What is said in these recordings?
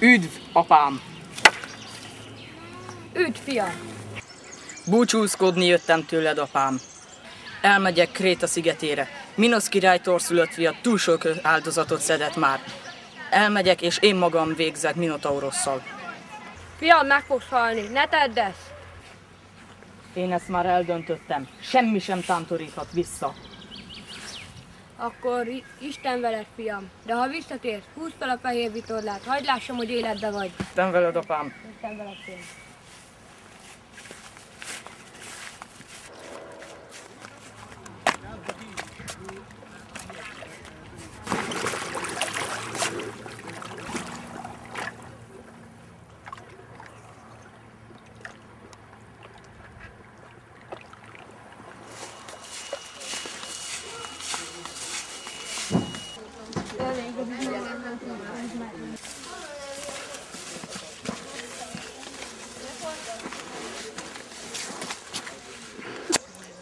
Üdv, apám! Üdv, fiam! Búcsúzkodni jöttem tőled, apám. Elmegyek Kréta szigetére. Minosz király torszülött fia túl sok áldozatot szedett már. Elmegyek, és én magam végzek Minotaurosszal. Fiam, meg fogsz halni, ne tedd ezt! Én ezt már eldöntöttem. Semmi sem tántoríthat vissza. Akkor Isten veled, fiam. De ha visszatérsz, húzd fel a fehér vitorlát, hagyd lássam, hogy életbe vagy. Isten veled, apám. Isten veled, fiam.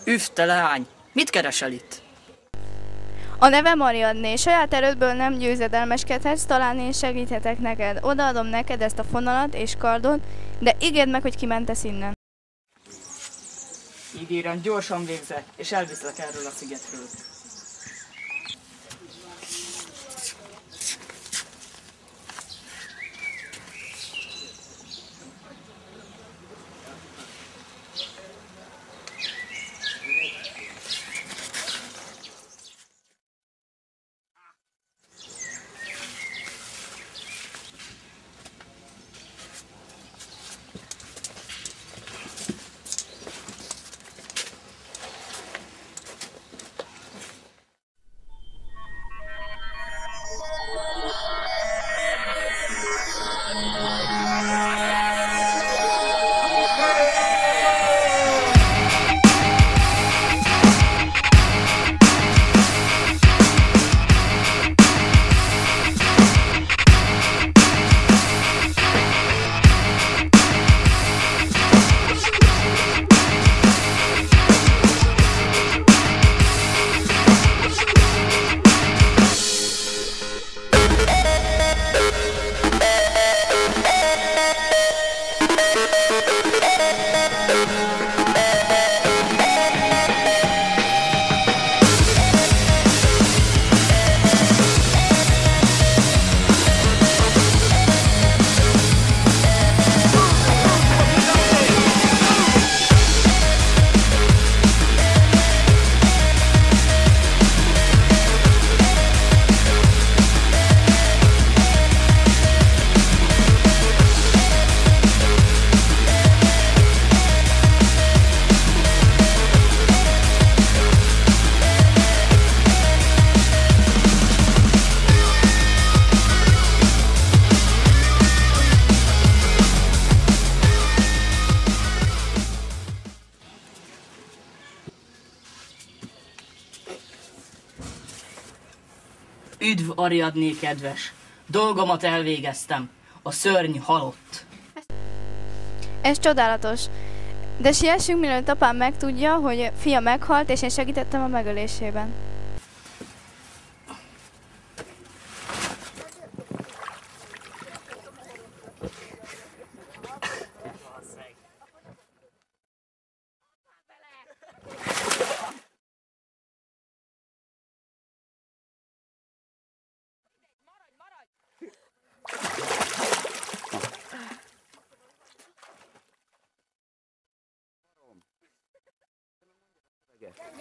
Üdv, te leány! Mit keresel itt? A nevem Ariadné, saját erődből nem győzedelmeskedhetsz, talán én segíthetek neked. Odaadom neked ezt a fonalat és kardot, de ígérd meg, hogy kimentesz innen. Ígérem, gyorsan végzek, és elviszlek erről a szigetről. Üdv, Ariadné kedves! Dolgomat elvégeztem. A szörny halott. Ez csodálatos. De siessünk, mielőtt apám megtudja, hogy fia meghalt, és én segítettem a megölésében.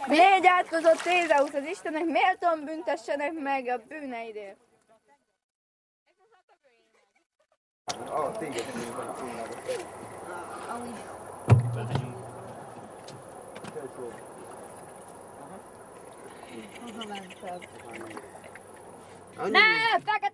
Légy átkozott Tézeusz, az Istenek méltón büntessenek meg a bűneidért. Ne, fekete